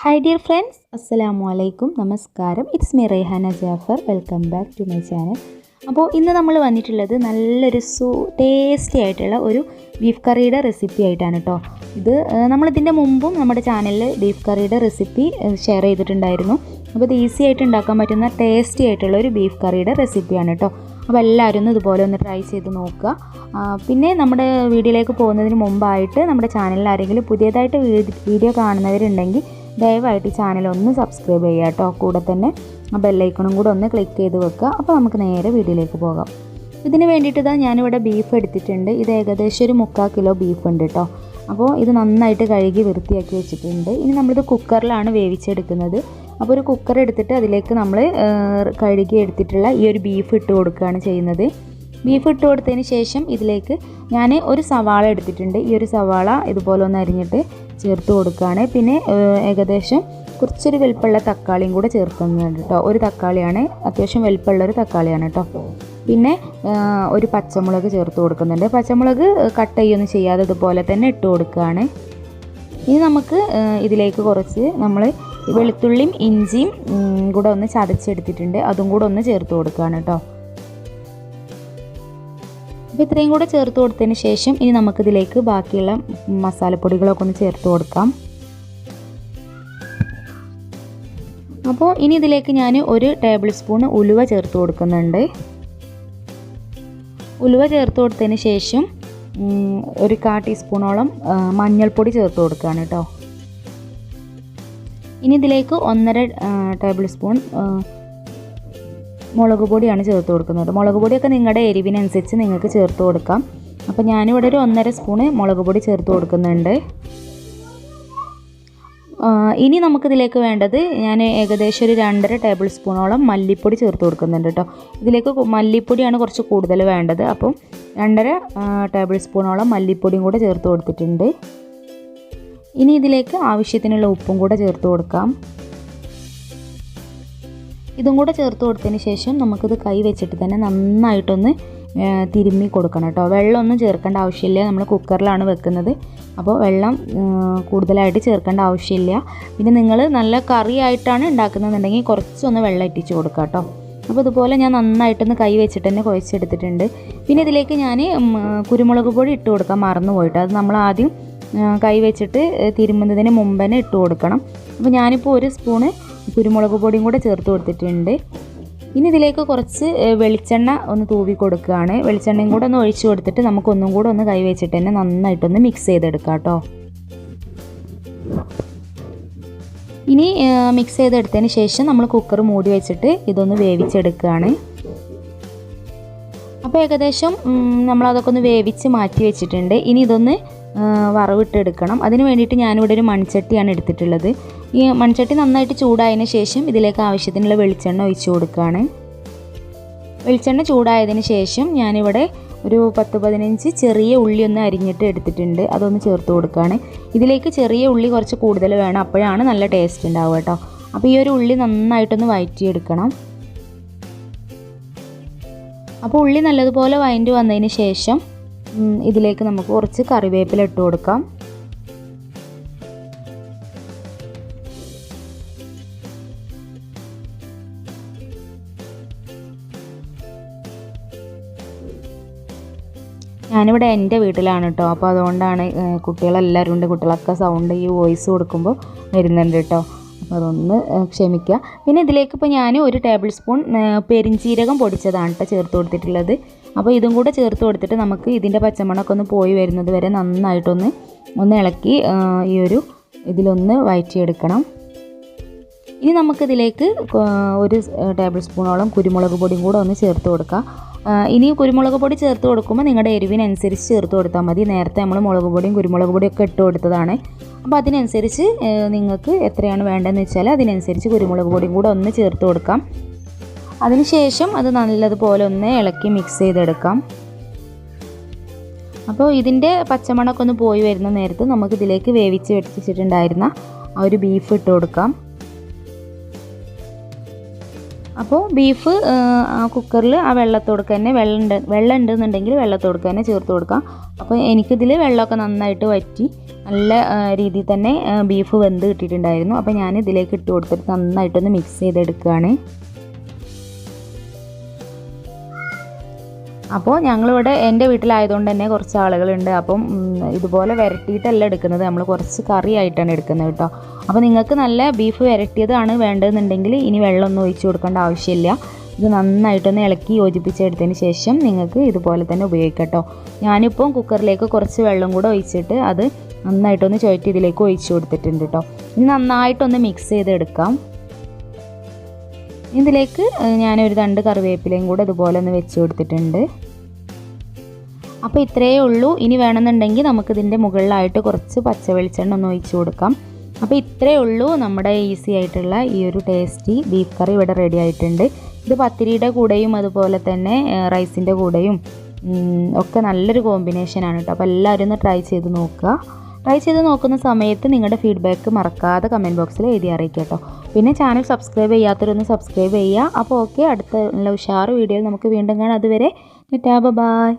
Hi dear friends, Assalamu alaikum, Namaskaram. It's me Raihans Jaffer. Welcome back to my channel. അപ്പോൾ ഇന്ന് നമ്മൾ വന്നിട്ടുള്ളത് നല്ലൊരു ടേസ്റ്റി ആയിട്ടുള്ള ഒരു ബീഫ് കറിയുടെ റെസിപ്പി ആയിട്ടാണ് കേട്ടോ. ഇത് നമ്മളിതിൻ്റെ മുമ്പും നമ്മുടെ ചാനലിൽ ബീഫ് കറിയുടെ റെസിപ്പി ഷെയർ ചെയ്തിട്ടുണ്ടായിരുന്നു. അപ്പോൾ ഇത് ഈസി ആയിട്ട് ഉണ്ടാക്കാൻ പറ്റുന്ന ടേസ്റ്റി ആയിട്ടുള്ള ഒരു ബീഫ് കറിയുടെ റെസിപ്പിയാണ് കേട്ടോ. അപ്പോൾ എല്ലാവരും ഒന്ന് ഇതുപോലെ ഒന്ന് ട്രൈ ചെയ്ത് നോക്കുക. പിന്നെ നമ്മുടെ വീഡിയോയിലേക്ക് പോകുന്നതിന് മുമ്പായിട്ട് നമ്മുടെ ചാനലിൽ ആരെങ്കിലും പുതിയതായിട്ട് വീഡിയോ കാണുന്നവരുണ്ടെങ്കിൽ ദയവായിട്ട് ഈ ചാനൽ ഒന്ന് സബ്സ്ക്രൈബ് ചെയ്യുക കേട്ടോ. കൂടെ തന്നെ ആ ബെല്ലൈക്കണും കൂടെ ഒന്ന് ക്ലിക്ക് ചെയ്ത് വെക്കുക. അപ്പോൾ നമുക്ക് നേരെ വീഡിയോയിലേക്ക് പോകാം. ഇതിന് വേണ്ടിയിട്ട് ഞാനിവിടെ ബീഫ് എടുത്തിട്ടുണ്ട്. ഇത് ഏകദേശം ഒരു 3/4 കിലോ ബീഫ് ഉണ്ട് കേട്ടോ. അപ്പോൾ ഇത് നന്നായിട്ട് കഴുകി വൃത്തിയാക്കി വെച്ചിട്ടുണ്ട്. ഇനി നമ്മളിത് കുക്കറിലാണ് വേവിച്ചെടുക്കുന്നത്. അപ്പോൾ ഒരു കുക്കർ എടുത്തിട്ട് അതിലേക്ക് നമ്മൾ കഴുകി എടുത്തിട്ടുള്ള ഈ ഒരു ബീഫ് ഇട്ട് കൊടുക്കുകയാണ് ചെയ്യുന്നത്. ബീഫ് ഇട്ട് കൊടുത്തതിന് ശേഷം ഇതിലേക്ക് ഞാൻ ഒരു സവാള എടുത്തിട്ടുണ്ട്. ഈ ഒരു സവാള ഇതുപോലെ ഒന്ന് അരിഞ്ഞിട്ട് ചേർത്ത് കൊടുക്കുകയാണ്. പിന്നെ ഏകദേശം കുറച്ചൊരു വലിപ്പമുള്ള തക്കാളിയും കൂടെ ചേർക്കുന്നുണ്ട് കേട്ടോ. ഒരു തക്കാളിയാണ്, അത്യാവശ്യം വലിപ്പമുള്ളൊരു തക്കാളിയാണ് കേട്ടോ. പിന്നെ ഒരു പച്ചമുളക് ചേർത്ത് കൊടുക്കുന്നുണ്ട്. പച്ചമുളക് കട്ട് ചെയ്യൊന്നും ചെയ്യാതെ ഇതുപോലെ തന്നെ ഇട്ട് കൊടുക്കുകയാണ്. ഇനി നമുക്ക് ഇതിലേക്ക് കുറച്ച് നമ്മൾ വെളുത്തുള്ളിയും ഇഞ്ചിയും കൂടെ ഒന്ന് ചതച്ചെടുത്തിട്ടുണ്ട്. അതും കൂടെ ഒന്ന് ചേർത്ത് കൊടുക്കുകയാണ് കേട്ടോ. അപ്പോൾ ഇത്രയും കൂടെ ചേർത്ത് കൊടുത്തതിന് ശേഷം ഇനി നമുക്കിതിലേക്ക് ബാക്കിയുള്ള മസാലപ്പൊടികളൊക്കെ ഒന്ന് ചേർത്ത് കൊടുക്കാം. അപ്പോൾ ഇനി ഇതിലേക്ക് ഞാൻ 1 ടേബിൾ സ്പൂൺ ഉലുവ ചേർത്ത് കൊടുക്കുന്നുണ്ട്. ഉലുവ ചേർത്ത് കൊടുത്തതിന് ശേഷം ഒരു 1/4 ടീസ്പൂണോളം മഞ്ഞൾപ്പൊടി ചേർത്ത് കൊടുക്കുകയാണ് കേട്ടോ. ഇനി ഇതിലേക്ക് 1.5 ടേബിൾ സ്പൂൺ മുളക് പൊടിയാണ് ചേർത്ത് കൊടുക്കുന്നത്. മുളക് പൊടിയൊക്കെ നിങ്ങളുടെ എരിവിനനുസരിച്ച് നിങ്ങൾക്ക് ചേർത്ത് കൊടുക്കാം. അപ്പോൾ ഞാനിവിടെ ഒരു 1.5 സ്പൂണ് മുളക് പൊടി ചേർത്ത് കൊടുക്കുന്നുണ്ട്. ഇനി നമുക്കിതിലേക്ക് വേണ്ടത് ഞാൻ ഏകദേശം ഒരു 2.5 ടേബിൾ സ്പൂണോളം മല്ലിപ്പൊടി ചേർത്ത് കൊടുക്കുന്നുണ്ട് കേട്ടോ. ഇതിലേക്ക് മല്ലിപ്പൊടിയാണ് കുറച്ച് കൂടുതൽ വേണ്ടത്. അപ്പം 2.5 ടേബിൾ സ്പൂണോളം മല്ലിപ്പൊടിയും കൂടെ ചേർത്ത് കൊടുത്തിട്ടുണ്ട്. ഇനി ഇതിലേക്ക് ആവശ്യത്തിനുള്ള ഉപ്പും കൂടെ ചേർത്ത് കൊടുക്കാം. ഇതും കൂടെ ചേർത്ത് കൊടുത്തതിന് ശേഷം നമുക്കിത് കൈ വെച്ചിട്ട് തന്നെ നന്നായിട്ടൊന്ന് തിരുമ്മി കൊടുക്കണം കേട്ടോ. വെള്ളമൊന്നും ചേർക്കേണ്ട ആവശ്യമില്ല. നമ്മൾ കുക്കറിലാണ് വെക്കുന്നത്. അപ്പോൾ വെള്ളം കൂടുതലായിട്ട് ചേർക്കേണ്ട ആവശ്യമില്ല. പിന്നെ നിങ്ങൾ നല്ല കറി ആയിട്ടാണ് ഉണ്ടാക്കുന്നതെന്നുണ്ടെങ്കിൽ കുറച്ചൊന്ന് വെള്ളം ഇറ്റിച്ച് കൊടുക്കുക കേട്ടോ. അപ്പോൾ ഇതുപോലെ ഞാൻ നന്നായിട്ടൊന്ന് കൈ വെച്ചിട്ട് തന്നെ കുഴച്ചെടുത്തിട്ടുണ്ട്. പിന്നെ ഇതിലേക്ക് ഞാൻ കുരുമുളക് പൊടി ഇട്ട് കൊടുക്കാൻ മറന്നു പോയിട്ട്, അത് നമ്മൾ ആദ്യം കൈ വെച്ചിട്ട് തിരുമുന്നതിന് മുമ്പ് തന്നെ ഇട്ട് കൊടുക്കണം. അപ്പോൾ ഞാനിപ്പോൾ 1 സ്പൂണ് കുരുമുളക് പൊടിയും കൂടെ ചേർത്ത് കൊടുത്തിട്ടുണ്ട്. ഇനി ഇതിലേക്ക് കുറച്ച് വെളിച്ചെണ്ണ ഒന്ന് തൂവി കൊടുക്കുകയാണ്. വെളിച്ചെണ്ണയും കൂടെ ഒന്ന് ഒഴിച്ച് കൊടുത്തിട്ട് നമുക്കൊന്നും കൂടെ ഒന്ന് കൈ വെച്ചിട്ട് തന്നെ നന്നായിട്ടൊന്ന് മിക്സ് ചെയ്തെടുക്കാം കേട്ടോ. ഇനി മിക്സ് ചെയ്തെടുത്തതിന് ശേഷം നമ്മൾ കുക്കർ മൂടി വെച്ചിട്ട് ഇതൊന്ന് വേവിച്ചെടുക്കുകയാണ്. അപ്പോൾ ഏകദേശം നമ്മളതൊക്കെ ഒന്ന് വേവിച്ച് മാറ്റി വെച്ചിട്ടുണ്ട്. ഇനി ഇതൊന്ന് വറവിട്ടെടുക്കണം. അതിന് വേണ്ടിയിട്ട് ഞാനിവിടെ ഒരു മൺചട്ടിയാണ് എടുത്തിട്ടുള്ളത്. ഈ മൺചട്ടി നന്നായിട്ട് ചൂടായതിന് ശേഷം ഇതിലേക്ക് ആവശ്യത്തിനുള്ള വെളിച്ചെണ്ണ ഒഴിച്ച് കൊടുക്കുകയാണ്. വെളിച്ചെണ്ണ ചൂടായതിന് ശേഷം ഞാനിവിടെ ഒരു 10-15 ചെറിയ ഉള്ളി ഒന്ന് അരിഞ്ഞിട്ട് എടുത്തിട്ടുണ്ട്. അതൊന്ന് ചേർത്ത് കൊടുക്കുകയാണ്. ഇതിലേക്ക് ചെറിയ ഉള്ളി കുറച്ച് കൂടുതൽ വേണം, അപ്പോഴാണ് നല്ല ടേസ്റ്റ് ഉണ്ടാവുക കേട്ടോ. അപ്പോൾ ഈ ഒരു ഉള്ളി നന്നായിട്ടൊന്ന് വഴറ്റിയെടുക്കണം. അപ്പോൾ ഉള്ളി നല്ലതുപോലെ വഴറ്റി വന്നതിന് ശേഷം ഇതിലേക്ക് നമുക്ക് കുറച്ച് കറിവേപ്പില ഇട്ട് കൊടുക്കാം. ഞാനിവിടെ എൻ്റെ വീട്ടിലാണ് കേട്ടോ. അപ്പോൾ അതുകൊണ്ടാണ് കുട്ടികളെല്ലാവരും ഉണ്ട്. കുട്ടികളൊക്കെ സൗണ്ട് ഈ വോയിസ് കൊടുക്കുമ്പോൾ വരുന്നുണ്ട് കേട്ടോ. അപ്പോൾ അതൊന്ന് ക്ഷമിക്കുക. പിന്നെ ഇതിലേക്ക് ഇപ്പോൾ ഞാൻ 1 ടേബിൾ സ്പൂൺ പെരിഞ്ചീരകം പൊടിച്ചതാണ് കേട്ടോ ചേർത്ത് കൊടുത്തിട്ടുള്ളത്. അപ്പോൾ ഇതും കൂടെ ചേർത്ത് കൊടുത്തിട്ട് നമുക്ക് ഇതിൻ്റെ പച്ചമണമൊക്കെ ഒന്ന് പോയി വരുന്നത് വരെ നന്നായിട്ടൊന്ന് ഇളക്കി ഈ ഒരു ഇതിലൊന്ന് വഴറ്റിയെടുക്കണം. ഇനി നമുക്കിതിലേക്ക് 1 ടേബിൾ സ്പൂണോളം കുരുമുളക് പൊടിയും കൂടെ ഒന്ന് ചേർത്ത് കൊടുക്കാം. ഇനി കുരുമുളക് പൊടി ചേർത്ത് കൊടുക്കുമ്പോൾ നിങ്ങളുടെ എരിവിനനുസരിച്ച് ചേർത്ത് കൊടുത്താൽ മതി. നേരത്തെ നമ്മൾ മുളക് പൊടിയും കുരുമുളക് പൊടിയൊക്കെ ഇട്ട് കൊടുത്തതാണ്. അപ്പോൾ അതിനനുസരിച്ച് നിങ്ങൾക്ക് എത്രയാണ് വേണ്ടതെന്ന് വെച്ചാൽ അതിനനുസരിച്ച് കുരുമുളക് പൊടിയും കൂടെ ഒന്ന് ചേർത്ത് കൊടുക്കാം. അതിനുശേഷം അത് നല്ലതുപോലെ ഒന്ന് ഇളക്കി മിക്സ് ചെയ്തെടുക്കാം. അപ്പോൾ ഇതിൻ്റെ പച്ചമണമൊക്കെ ഒന്ന് പോയി വരുന്ന നേരത്ത് നമുക്കിതിലേക്ക് വേവിച്ച് വെച്ചിട്ടുണ്ടായിരുന്ന ആ ഒരു ബീഫ് ഇട്ട് കൊടുക്കാം. അപ്പോൾ ബീഫ് കുക്കറിൽ ആ വെള്ളത്തോടൊക്കെ തന്നെ വെള്ളം ഉണ്ടെന്നുണ്ടെങ്കിൽ വെള്ളത്തോടൊക്കെ തന്നെ ചേർത്ത് കൊടുക്കാം. അപ്പോൾ എനിക്കിതിൽ വെള്ളമൊക്കെ നന്നായിട്ട് വറ്റി നല്ല രീതിയിൽ തന്നെ ബീഫ് വെന്ത് കിട്ടിയിട്ടുണ്ടായിരുന്നു. അപ്പോൾ ഞാൻ ഇതിലേക്ക് ഇട്ട് കൊടുത്തിട്ട് നന്നായിട്ടൊന്ന് മിക്സ് ചെയ്തെടുക്കുകയാണ്. അപ്പോൾ ഞങ്ങളിവിടെ എൻ്റെ വീട്ടിലായതുകൊണ്ട് തന്നെ കുറച്ച് ആളുകളുണ്ട്. അപ്പം ഇതുപോലെ വരട്ടിയിട്ടല്ല എടുക്കുന്നത്, നമ്മൾ കുറച്ച് കറി ആയിട്ടാണ് എടുക്കുന്നത് കേട്ടോ. അപ്പോൾ നിങ്ങൾക്ക് നല്ല ബീഫ് വരട്ടിയതാണ് വേണ്ടതെന്നുണ്ടെങ്കിൽ ഇനി വെള്ളമൊന്നും ഒഴിച്ച് കൊടുക്കേണ്ട ആവശ്യമില്ല. ഇത് നന്നായിട്ടൊന്ന് ഇളക്കി യോജിപ്പിച്ചെടുത്തതിന് ശേഷം നിങ്ങൾക്ക് ഇതുപോലെ തന്നെ ഉപയോഗിക്കാം കേട്ടോ. ഞാനിപ്പോൾ കുക്കറിലേക്ക് കുറച്ച് വെള്ളം കൂടെ ഒഴിച്ചിട്ട് അത് നന്നായിട്ടൊന്ന് ചുവട്ടി ഇതിലേക്ക് ഒഴിച്ച് കൊടുത്തിട്ടുണ്ട് കേട്ടോ. ഇനി നന്നായിട്ടൊന്ന് മിക്സ് ചെയ്തെടുക്കാം. ഇതിലേക്ക് ഞാനൊരു 2 കറിവേപ്പിലയും കൂടെ ഇതുപോലെ ഒന്ന് വെച്ച് കൊടുത്തിട്ടുണ്ട്. അപ്പോൾ ഇത്രയേ ഉള്ളൂ. ഇനി വേണമെന്നുണ്ടെങ്കിൽ നമുക്കിതിൻ്റെ മുകളിലായിട്ട് കുറച്ച് പച്ച വെളിച്ചെണ്ണ ഒന്ന് ഒഴിച്ച് കൊടുക്കാം. അപ്പോൾ ഇത്രയേ ഉള്ളൂ, നമ്മുടെ ഈസി ആയിട്ടുള്ള ഈ ഒരു ടേസ്റ്റി ബീഫ് കറി ഇവിടെ റെഡി ആയിട്ടുണ്ട്. ഇത് പത്തിരിയുടെ കൂടെയും അതുപോലെ തന്നെ റൈസിൻ്റെ കൂടെയും ഒക്കെ നല്ലൊരു കോമ്പിനേഷനാണ് കേട്ടോ. അപ്പോൾ എല്ലാവരും ഒന്ന് ട്രൈ ചെയ്ത് നോക്കുക. ട്രൈ ചെയ്ത് നോക്കുന്ന സമയത്ത് നിങ്ങളുടെ ഫീഡ്ബാക്ക് മറക്കാതെ കമൻറ്റ് ബോക്സിൽ എഴുതി അറിയിക്കുക കേട്ടോ. പിന്നെ ചാനൽ സബ്സ്ക്രൈബ് ചെയ്യാത്തവരൊന്ന് സബ്സ്ക്രൈബ് ചെയ്യുക. അപ്പോൾ ഓക്കെ, അടുത്ത നല്ല ഉഷാറ് വീഡിയോയിൽ നമുക്ക് വീണ്ടും കാണാം. അതുവരെ ടാറ്റാ ബൈ.